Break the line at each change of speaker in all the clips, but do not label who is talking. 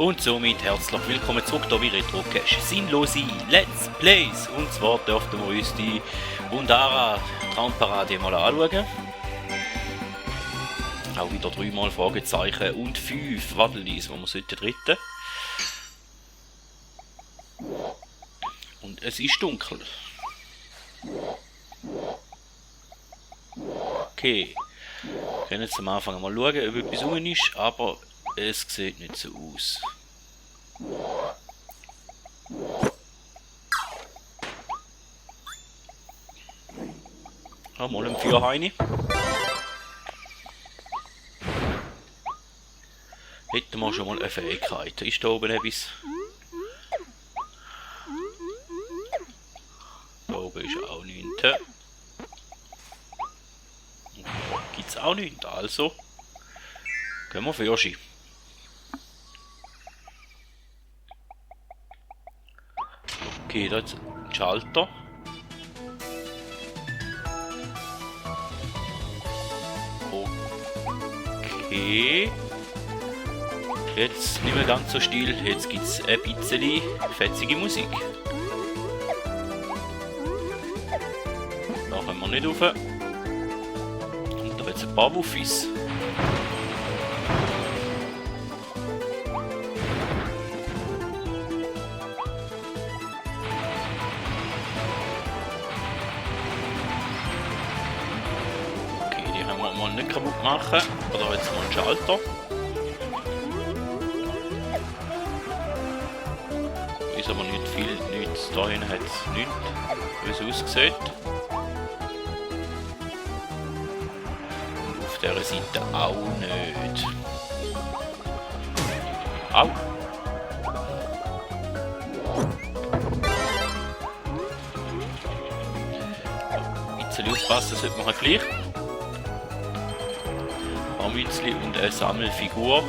Und somit herzlich willkommen zurück hier bei Retrocache. Sinnlose Let's Plays. Und zwar dürften wir uns die Bundara Traumparade mal anschauen. Auch wieder 3-mal Fragezeichen und 5 Waddledees, wo wir sollten retten. Und es ist dunkel. Okay. Wir können jetzt am Anfang mal schauen, ob etwas rum ist, aber es sieht nicht so aus. Mal ein Feuerheini. Hätten wir schon mal eine Fähigkeit. Ist da oben etwas? Da oben ist auch nichts. Gibt es auch nichts. Also gehen wir für Ski. Okay, da ist ein Schalter. Okay. Jetzt nicht mehr ganz so still, jetzt gibt es ein bisschen fetzige Musik. Da können wir nicht rauf. Und da jetzt ein paar Wuffis. Okay, die können wir mal nicht kaputt machen. Oder jetzt mal einen Schalter. Ist aber nicht viel, nichts. Da hinten hat es nichts, wie es aussieht. Und auf dieser Seite auch nicht. Au! Ein bisschen aufpassen sollte man gleich. Ein paar Mützli und eine Sammelfigur.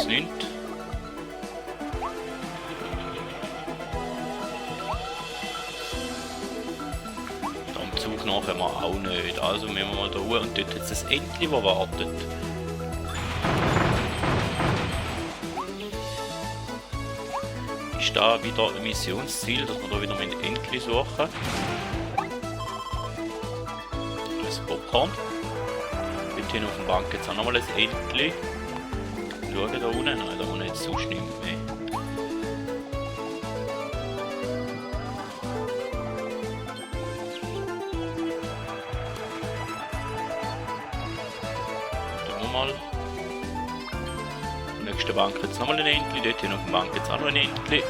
Nicht. Am Zug nachher wir auch nicht. Also müssen wir mal da hoch und dort hat es das Entli, das wartet. Ist da wieder ein Missionsziel, dass wir da wieder mit Entli suchen. Das Popcorn. Dort hin auf der Bank jetzt auch nochmal ein Entli. Schauen da unten, nein, da unten jetzt sonst nichts mehr. Da wir mal. Nächste Bank jetzt nochmal ein Entli, dort hin auf der Bank jetzt auch noch ein Entli.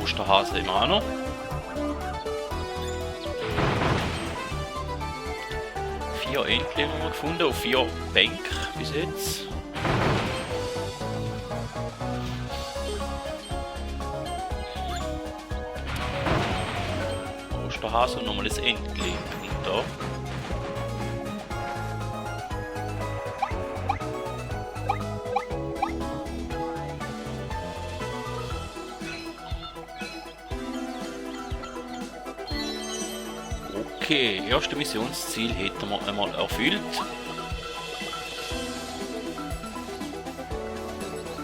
Osterhase immer auch noch. Entli haben wir gefunden, auf 4 Bänke bis jetzt. Osterhase und nochmal das Entli. Und da. Okay, erste Missionsziel hätten wir einmal erfüllt.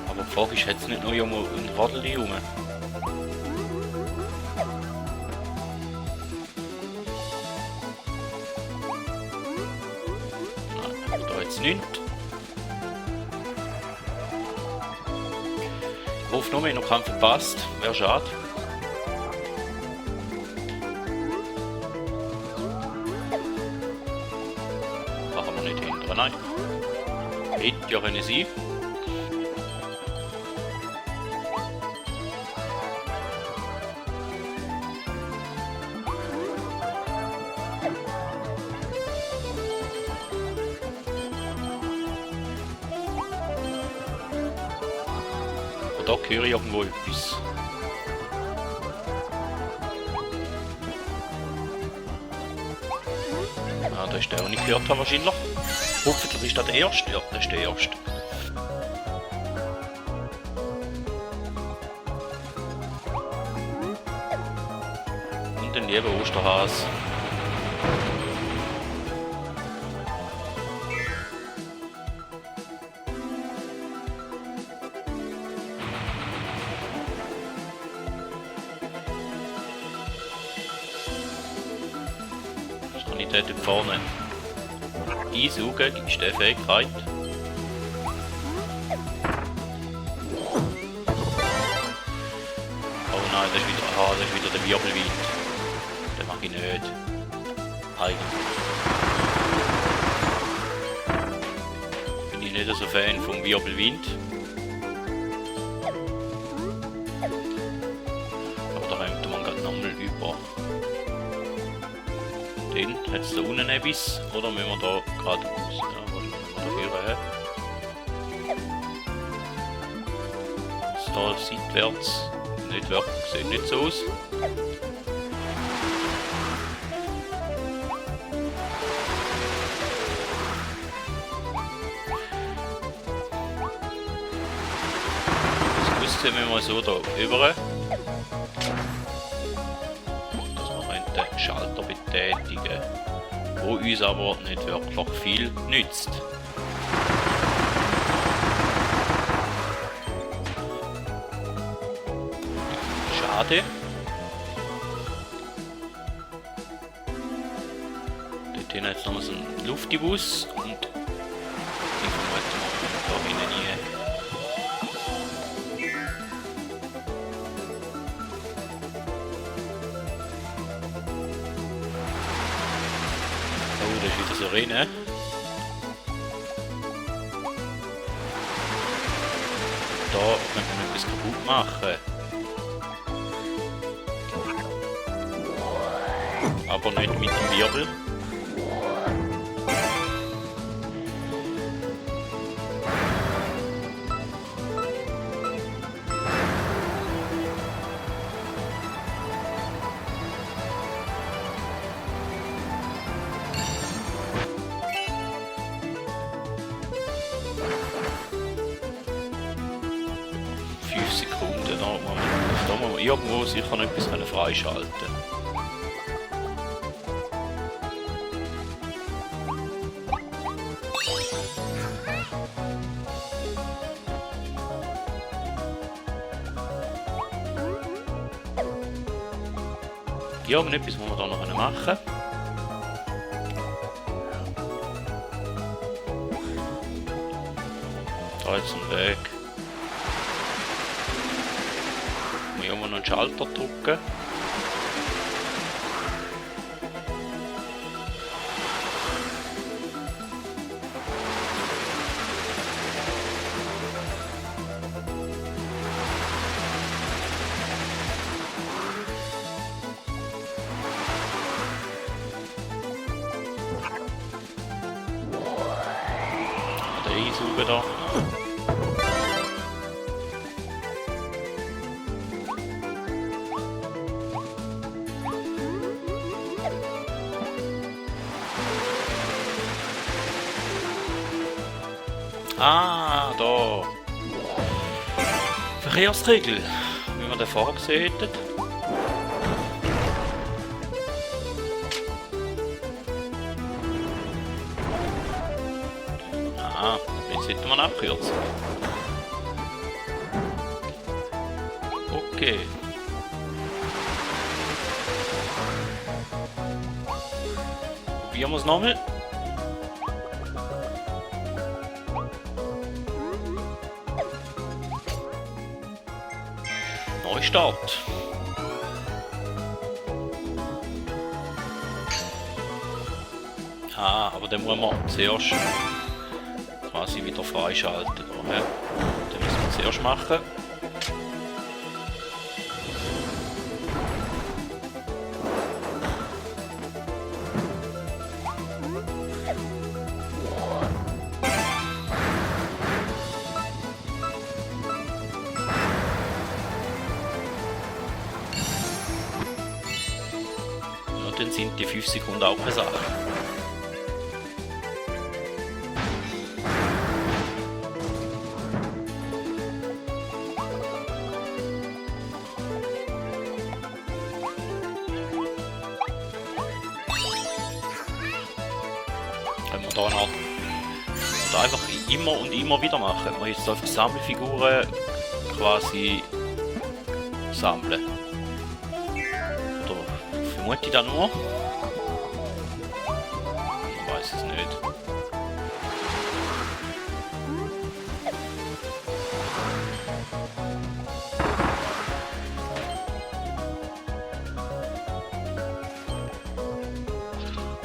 Aber die Frage ist, hat es nicht noch irgendwo ein Waddeli rum? Nein, da jetzt nichts. Ich hoffe noch, wir haben noch keinen verpasst. Wäre schade. Nein. Hätte ja können sein. Und da höre ich irgendwo etwas. Ah, da ist der, den ich gehört habe wahrscheinlich. Hoffentlich ist das der erste. Ja, das ist der erste. Und den lieben Osterhase. Kann ich dort vorne einsaugen? Gibt es diese Fähigkeit? Oh nein, das ist wieder der Wirbelwind. Den mag ich nicht. Eigentlich. Bin ich nicht so Fan vom Wirbelwind. Aber da rennt man gerade nochmal über. Den hat es da unten etwas. Oder müssen wir da gerade raus? Ja, wo müssen wir da her? Ist da seitwärts? Nicht wirklich, sieht nicht so aus. Müssen wir mal so da rüber, dass wir den Schalter betätigen, wo uns aber nicht wirklich viel nützt. Schade. Dort hinten jetzt noch so ein Luftibus und ich vermute mal da hinten nie. Oh, da ist wieder so rein. Da könnte man etwas kaputt machen. Aber nicht mit dem Wirbel. Sekunden, da muss man irgendwo sicher noch etwas freischalten. Irgendetwas muss man da noch machen. Da ist ein Weg. Hier muss man noch einen Schalter drücken. Der Einsauger da. Ah, da. Verkehrsregel, wie wir den vorher gesehen hätten. Ah, jetzt hätten wir abkürzen. Okay. Probieren wir es nochmal. Neustart. Ah, aber dann muss man zuerst quasi wieder freischalten. Ja. Das müssen wir zuerst machen. Dann sind die 5 Sekunden auch eine Sache. Wenn wir da eine Art da einfach immer und immer wieder machen. Man jetzt auf die Sammelfiguren quasi sammeln. Vermute ich da nur. weiß es nicht.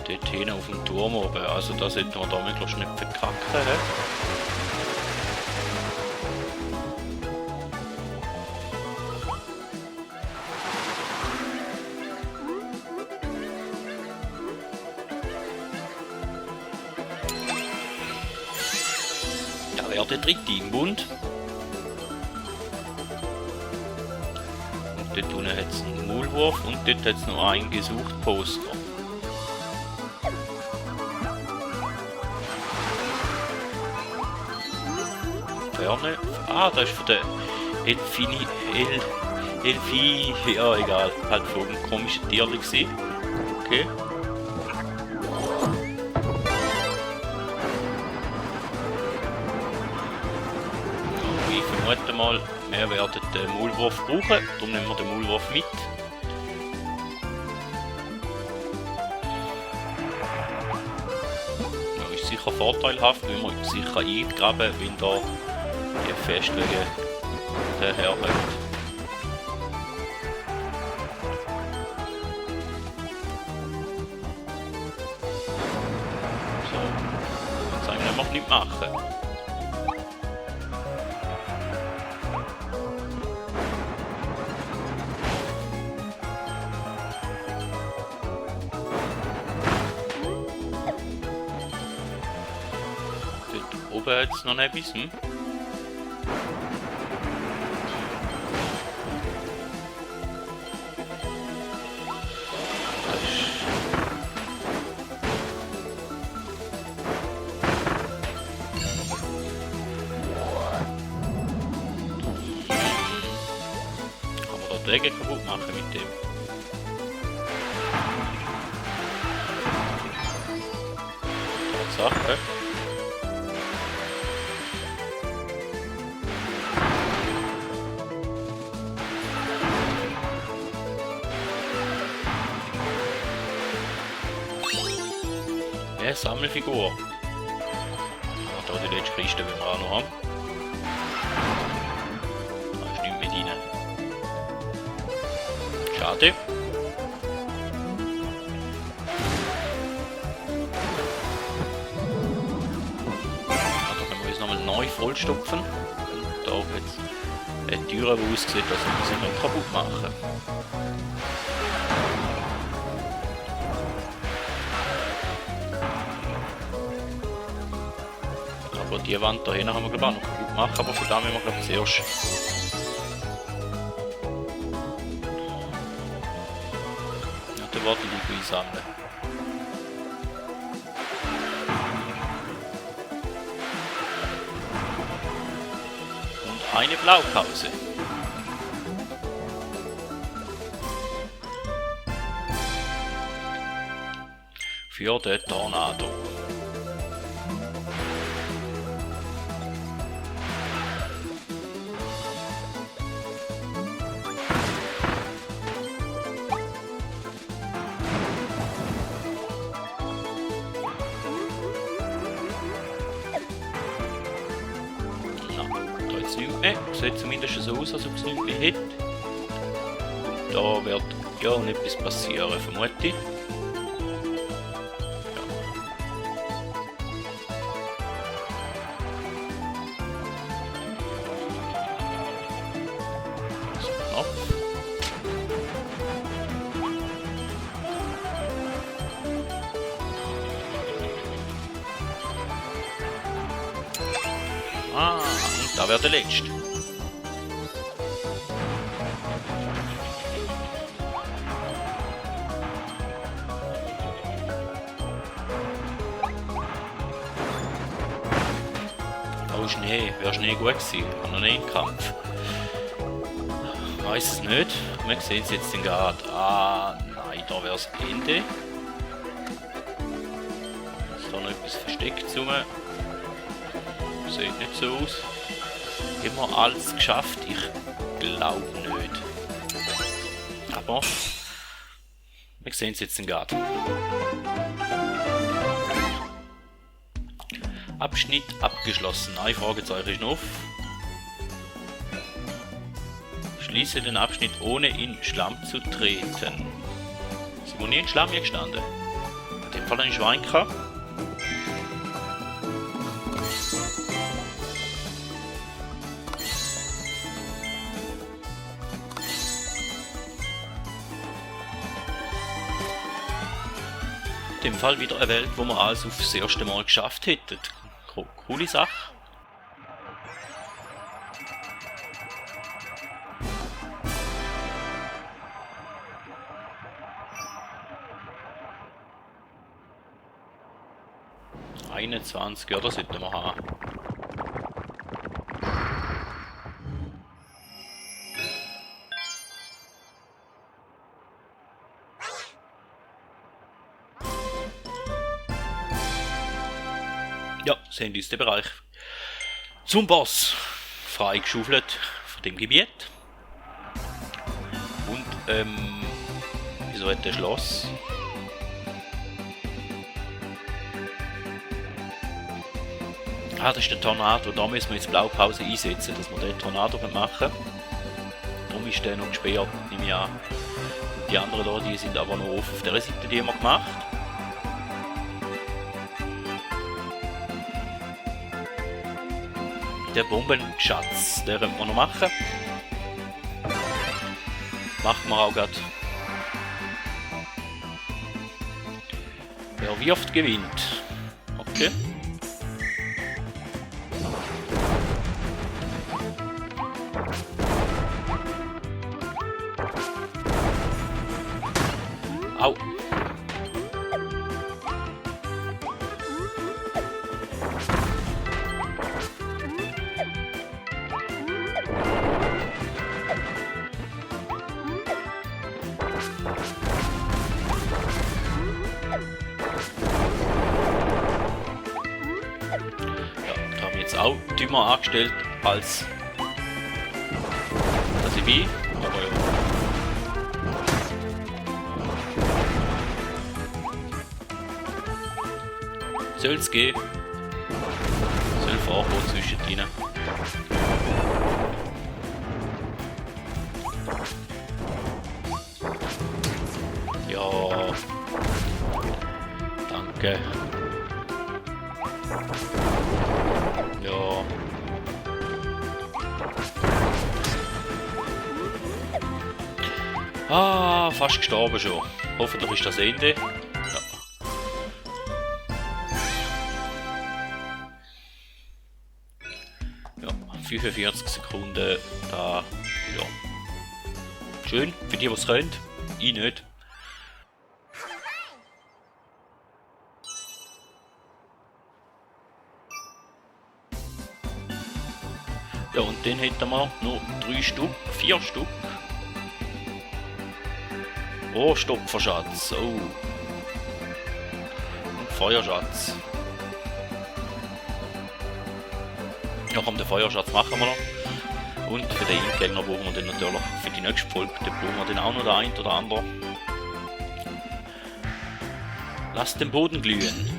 Dort hinten auf dem Turm oben, also da sollten wir da möglichst nicht verkacken. Da wäre der dritte im Bund. Und dort unten hat es einen Maulwurf und dort hat es noch einen gesucht Poster. Ferne. Ah, da ist von der Elfi, ja egal, halt von einem komischen Tierli gewesen. Okay. Ich vermute mal, wir werden den Maulwurf brauchen, darum nehmen wir den Maulwurf mit. Ja, ist sicher vorteilhaft, weil man sich eingraben kann, wenn da die Festlegen daherkommt. So, das kann ich einfach nicht machen. Dort oben hat es noch etwas. Wege kaputt machen mit dem. Tatsache. Ja, Sammelfigur. Da die letzte Kiste, die wir auch noch haben. Da ist nichts mit rein. Schade. Ja, da können wir uns nochmal neu vollstopfen. Und da jetzt eine Tür, die aussieht, dass wir sie nicht kaputt machen. Aber die Wand da hinten haben wir glaube ich auch noch kaputt gemacht, aber von da müssen wir glaube ich zuerst. Die einsammeln. Und eine Blaupause. Für den Tornado. Sieht zumindest so aus, als ob es nichts mehr hat. Da wird ja nicht etwas passieren, vermute ich. Ja. So, Knopf. Ah, und da wäre der letzte. Oh, Schnee. Wäre Schnee gut gewesen. Ich habe noch nicht einen Kampf. Ich weiss es nicht. Wir sehen es jetzt gerade. Ah, nein, da wäre das Ende. Ist da noch etwas versteckt rum? Sieht nicht so aus. Haben wir alles geschafft? Ich glaube nicht. Aber wir sehen es jetzt gerade. Abschnitt abgeschlossen. Ein Fragezeichen ist noch auf. Schließe den Abschnitt ohne in Schlamm zu treten. Sind wir nie in Schlamm hier gestanden? In dem Fall ein Schwein gehabt. In dem Fall wieder eine Welt, wo wir alles aufs erste Mal geschafft hätten. Coole Sache. Ja, das sollten wir haben. Ja, sehen wir uns den Bereich zum Boss freigeschaufelt von dem Gebiet. Und, wieso hat der Schloss? Ah, das ist der Tornado. Da müssen wir jetzt Blaupause einsetzen, dass wir den Tornado machen. Darum ist der noch gesperrt, nehme ich an. Und die anderen hier, die sind aber noch auf dieser Seite, die haben wir gemacht. Der Bombenschatz, den können wir noch machen. Machen wir auch gerade. Wer wirft, gewinnt. Okay. Au. Auch dümmer angestellt als das ich will, aber ja. Soll's gehen. Soll Fahrrad zwischendrin. Ja. Danke. Ja. Ah, fast gestorben schon. Hoffentlich ist das Ende. Ja. Ja, 45 Sekunden. Da, ja. Schön, für die, die es können. Ich nicht. Ja, und dann hätten wir noch 3 Stück, 4 Stück. Oh, Stopferschatz. Oh. Und Feuerschatz. Ja, komm, den Feuerschatz machen wir noch. Und für den Endgegner brauchen wir dann natürlich für die nächste Folge, dann brauchen wir dann auch noch den einen oder andere. Lass den Boden glühen.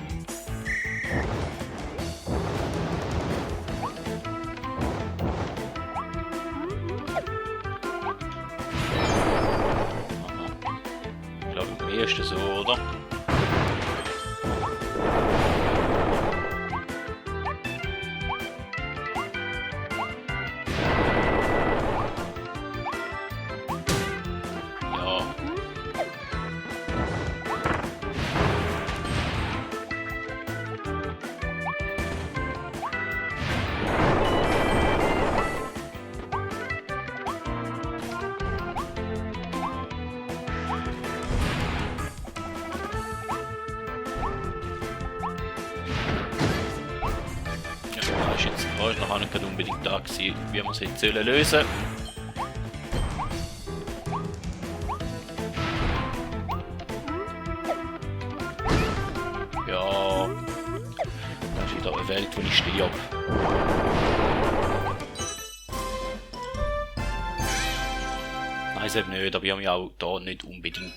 Ist das so, oder? Ja. Da ist noch nicht unbedingt da gewesen, wie wir es jetzt lösen sollen. Ja, das ist wieder eine Welt, wo ich sterbe. Nein, es eben nicht, aber ich habe mich auch da nicht unbedingt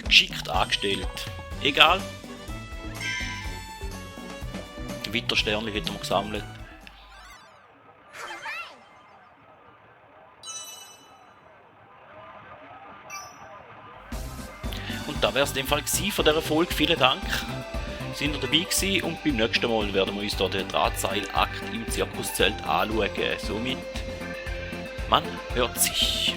geschickt angestellt. Egal. Gewittersternchen hätten wir gesammelt. Und da wäre es in dem Fall gewesen von dieser Folge. Vielen Dank, sind ihr dabei gewesen, und beim nächsten Mal werden wir uns da den Drahtseilakt im Zirkuszelt anschauen. Somit, man hört sich.